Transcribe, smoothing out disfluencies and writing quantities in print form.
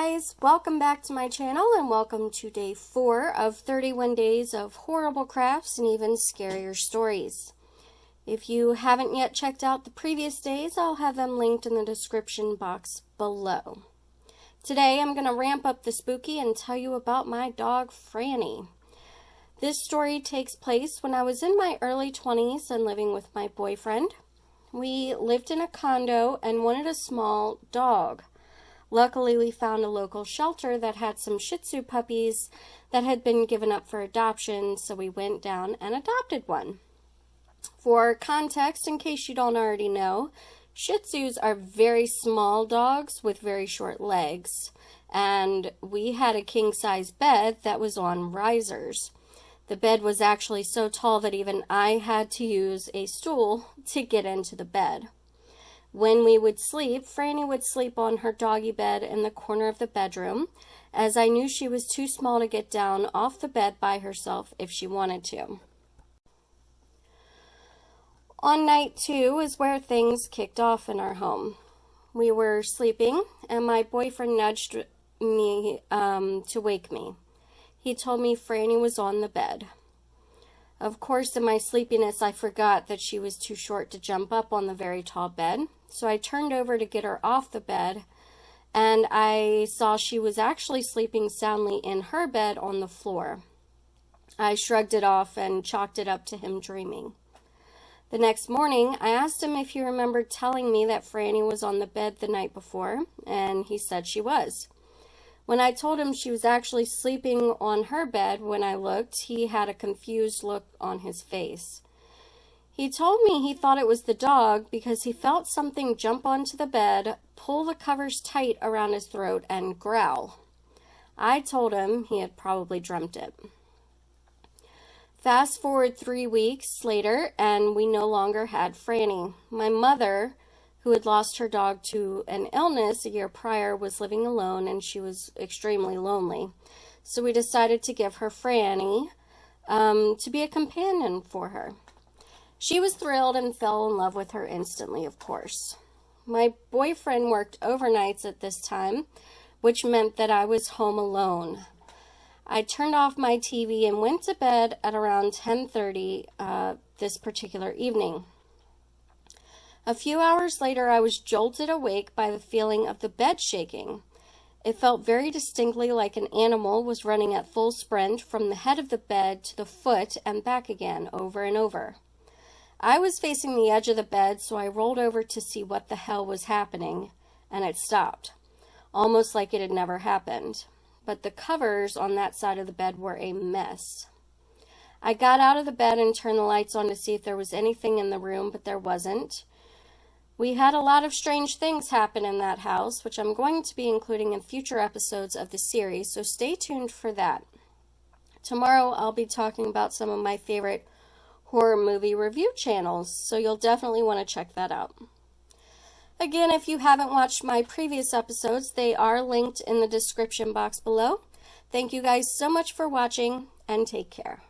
guys, welcome back to my channel and welcome to day 4 of 31 days of horrible crafts and even scarier stories. If you haven't yet checked out the previous days, I'll have them linked in the description box below. Today I'm going to ramp up the spooky and tell you about my dog Franny. This story takes place when I was in my early 20s and living with my boyfriend. We lived in a condo and wanted a small dog. Luckily, we found a local shelter that had some Shih Tzu puppies that had been given up for adoption, so we went down and adopted one. For context, in case you don't already know, Shih Tzus are very small dogs with very short legs, and we had a king-size bed that was on risers. The bed was actually so tall that even I had to use a stool to get into the bed. When we would sleep, Franny would sleep on her doggy bed in the corner of the bedroom, as I knew she was too small to get down off the bed by herself if she wanted to. On night 2 is where things kicked off in our home. We were sleeping, and my boyfriend nudged me to wake me. He told me Franny was on the bed. Of course, in my sleepiness, I forgot that she was too short to jump up on the very tall bed. So I turned over to get her off the bed, and I saw she was actually sleeping soundly in her bed on the floor. I shrugged it off and chalked it up to him dreaming. The next morning, I asked him if he remembered telling me that Franny was on the bed the night before, and he said she was. When I told him she was actually sleeping on her bed when I looked, he had a confused look on his face. He told me he thought it was the dog because he felt something jump onto the bed, pull the covers tight around his throat, and growl. I told him he had probably dreamt it. Fast forward 3 weeks later, and we no longer had Franny. My mother, who had lost her dog to an illness a year prior, was living alone, and she was extremely lonely. So we decided to give her Franny to be a companion for her. She was thrilled and fell in love with her instantly, of course. My boyfriend worked overnights at this time, which meant that I was home alone. I turned off my TV and went to bed at around 10:30 this particular evening. A few hours later, I was jolted awake by the feeling of the bed shaking. It felt very distinctly like an animal was running at full sprint from the head of the bed to the foot and back again, over and over. I was facing the edge of the bed, so I rolled over to see what the hell was happening, and it stopped, almost like it had never happened. But the covers on that side of the bed were a mess. I got out of the bed and turned the lights on to see if there was anything in the room, but there wasn't. We had a lot of strange things happen in that house, which I'm going to be including in future episodes of the series, so stay tuned for that. Tomorrow I'll be talking about some of my favorite horror movie review channels, so you'll definitely want to check that out. Again, if you haven't watched my previous episodes, they are linked in the description box below. Thank you guys so much for watching, and take care.